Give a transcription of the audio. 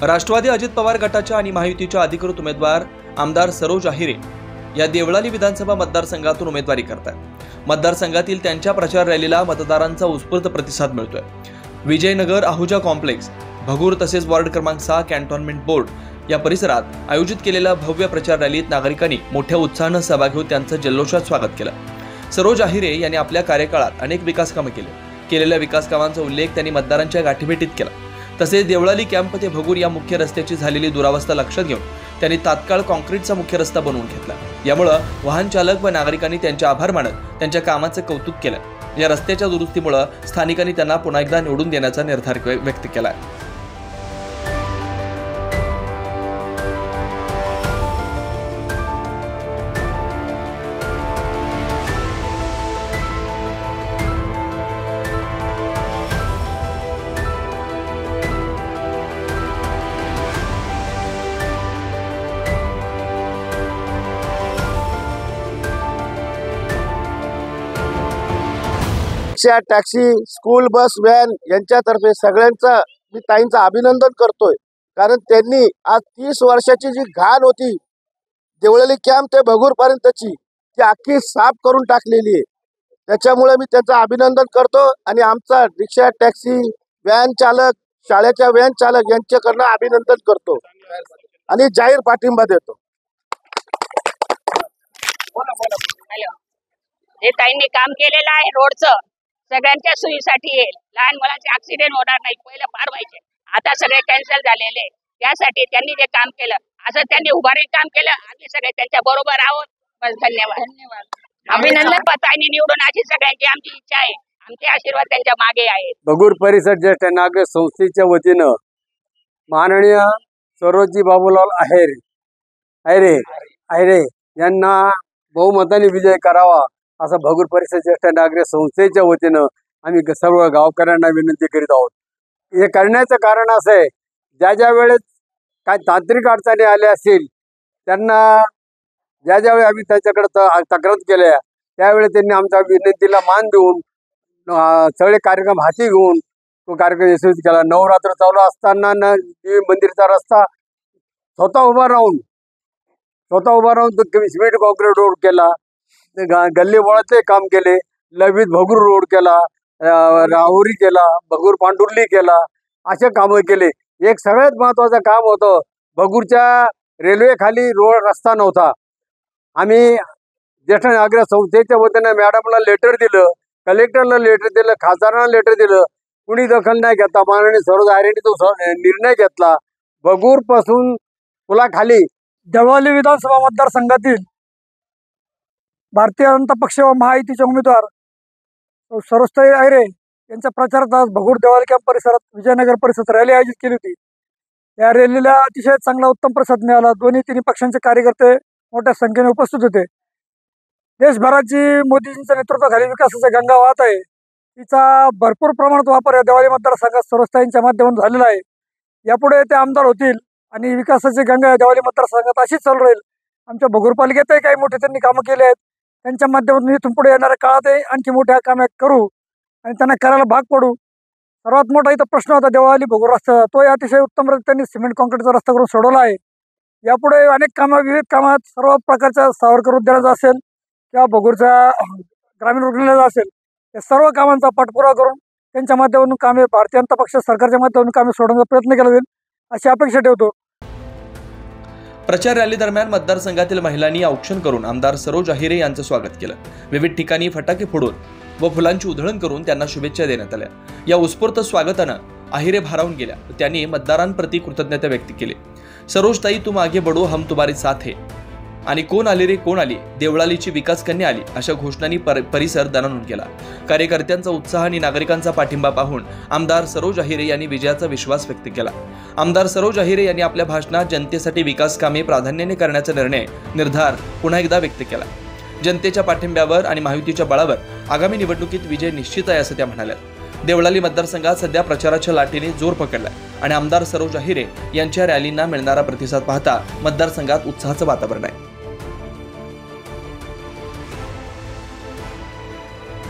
राष्ट्रवादी अजित पवार गटाच्या आणि महायुतीच्या अधिकृत उमेदवार आमदार सरोज आहिरे या देवळाली विधानसभा मतदारसंघातून उमेदवारी करतात। मतदारसंघातील त्यांच्या प्रचार रॅलीला मतदारांचा उत्स्फूर्त प्रतिसाद मिळतोय। विजयनगर आहुजा कॉम्प्लेक्स, भगूर तसेच वॉर्ड क्रमांक 6 कॅन्टोन्मेंट बोर्ड या परिसरात आयोजित केलेल्या भव्य प्रचार रॅलीत नागरिकांनी मोठ्या उत्साहानं सहभाग घेऊन त्यांचं जल्लोषात स्वागत केलं। सरोज आहिरे यांनी आपल्या कार्यकाळात अनेक विकास कामे केलेल्या विकास कामांचा उल्लेख त्यांनी मतदारांच्या गाठीभेटीत केला। तसेच देवळाली कॅम्प ते भगूर या मुख्य रस्त्याची झालेली दुरावस्था लक्षात घेऊन त्यांनी तात्काळ कॉन्क्रीटचा मुख्य रस्ता बनवून घेतला। यामुळे वाहन चालक व नागरिकांनी त्यांचे आभार मानत त्यांच्या कामाचे कौतुक केलं। या रस्त्याच्या दुरुस्तीमुळे स्थानिकांनी त्यांना पुन्हा एकदा निवडून देण्याचा निर्धार व्यक्त केला आहे। रिक्षा, टॅक्सी, स्कूल बस, व्हॅन यांच्यातर्फे सगळ्यांचं मी ताईंचं अभिनंदन करतोय। कारण त्यांनी आज 30 वर्षाची जी घाण होती देवळाली कॅम्प ते भगूर पर्यंतची ती अख्खी साफ करून टाकलेली आहे। त्याच्यामुळे मी त्यांचं अभिनंदन करतो आणि आमचा रिक्षा, टॅक्सी, व्हॅन चालक, शाळेच्या व्हॅन चालक यांच्याकडनं अभिनंदन करतो आणि जाहीर पाठिंबा देतो। हे ताईंनी काम केलेलं आहे रोडचं, सगळ्यांच्या सोयीसाठी येईल। लहान मुलांचे ऍक्सिडेंट होणार नाही, पहिलं पार व्हायचे, आता सगळे कॅन्सल झालेले। त्यासाठी त्यांनी जे काम केलं, असं त्यांनी उभारी काम केलं, आम्ही सगळे त्यांच्या बरोबर आहोत। बस, धन्यवाद। अभिनंदन। ताईंनी निवडून अशी सगळ्यांची आमची इच्छा आहे, आमचे आशीर्वाद त्यांच्या मागे आहेत। भगूर परिसर ज्येष्ठ नागरिक संस्थेच्या वतीनं माननीय सरोजी बाबूलाल आहिरे यांना बहुमताने विजय करावा असं भगूर परिसर ज्येष्ठ नागरिक संस्थेच्या वतीनं आम्ही सर्व गावकऱ्यांना विनंती करीत आहोत। हे करण्याचं कारण असं आहे, ज्या वेळेस काय तांत्रिक अडचणी आल्या असतील त्यांना ज्यावेळी आम्ही त्याच्याकडे तक्रार केल्या त्यावेळी त्यांनी आमच्या विनंतीला मान देऊन सगळे कार्यक्रम हाती घेऊन तो कार्यक्रम यशस्वी केला। नवरात्र चालू असताना देवी मंदिरचा रस्ता स्वतः उभा राहून तो सिमेंट कॉन्क्रीट रोड केला, गल्ली बोळातले काम केले, लवित भगूर रोड केला, राहुरी केला, भगूर पांडुर्ली केला, असे कामं केले। एक सगळ्यात महत्त्वाचं काम होतं, भगूरच्या रेल्वे खाली रोड रस्ता नव्हता। आम्ही ज्येष्ठ नागरिक संस्थेच्या वतीनं मॅडमला लेटर दिलं, कलेक्टरला लेटर दिलं, खासदारांना लेटर दिलं, कुणी दखल नाही घेता माननीय सरोज आहिरेंनी तो निर्णय घेतला। भगूर पासून पुलाखाली देवळाली विधानसभा मतदारसंघातील भारतीय जनता पक्ष व महायुतीचे उमेदवार सरोजताई आहिरे यांच्या प्रचारात आज भगूर देवळाली कॅम्प परिसरात विजयनगर परिसरात रॅली आयोजित केली होती। या रॅलीला अतिशय चांगला उत्तम प्रतिसाद मिळाला। तिन्ही पक्षांचे कार्यकर्ते मोठ्या संख्येने उपस्थित होते। देशभरात जी मोदीजींच्या नेतृत्वाखाली विकासाची गंगा वाहत आहे, तिचा भरपूर प्रमाणात वापर या देवळाली मतदारसंघात सरोजताईंच्या माध्यमातून झालेला आहे। यापुढे ते आमदार होतील आणि विकासाची गंगा या देवळाली मतदारसंघात अशीच चालू राहील। आमच्या भगूर पालिकेतही काही मोठे त्यांनी कामं केले आहेत, त्यांच्या माध्यमातून इथून पुढे येणाऱ्या काळातही आणखी मोठ्या कामे करू आणि त्यांना करायला भाग पडू। सर्वात मोठा इथं प्रश्न होता देवळाली भगूर रस्ता, तो अतिशय उत्तम त्यांनी सिमेंट कॉन्क्रीटचा रस्ता करून सोडवला आहे। यापुढे अनेक विविध कामात सर्व प्रकारच्या सावरकर उद्यानाचा असेल किंवा भगूरच्या ग्रामीण रुग्णालयाचा असेल, या सर्व कामांचा पाठपुरावा करून त्यांच्या माध्यमातून कामे भारतीय जनता पक्ष सरकारच्या माध्यमातून कामे सोडवण्याचा प्रयत्न केला जाईल अशी अपेक्षा ठेवतो। प्रचार रॅली दरम्यान मतदारसंघातील महिलांनी औक्षण करून आमदार सरोज आहिरे यांचं स्वागत केलं। विविध ठिकाणी फटाके फोडून व फुलांची उधळण करून त्यांना शुभेच्छा देण्यात आल्या। या उत्स्फूर्त स्वागतानं आहिरे भारावून गेल्या। त्यांनी मतदारांप्रती कृतज्ञता व्यक्त केली। सरोजताई, तुम आगे बढ़ो, हम तुम्हारे साथ है आणि कोण आली रे कोण आली, देवळालीची विकास कन्या आली अशा घोषणांनी परिसर दणाणून गेला। कार्यकर्त्यांचा उत्साह आणि नागरिकांचा पाठिंबा पाहून आमदार सरोज आहिरे यांनी विजयाचा विश्वास व्यक्त केला। आमदार सरोज आहिरे यांनी आपल्या भाषणात जनतेसाठी विकास कामे प्राधान्याने करण्याचा निर्धार पुन्हा एकदा व्यक्त केला। जनतेच्या पाठिंब्यावर आणि महायुतीच्या बळावर आगामी निवडणुकीत विजय निश्चित आहे असं त्या म्हणाल्या। देवळाली मतदारसंघात सध्या प्रचाराच्या लाटेने जोर पकडलाय आणि आमदार सरोज आहिरे यांच्या रॅलींना मिळणारा प्रतिसाद पाहता मतदारसंघात उत्साहाचं वातावरण आहे।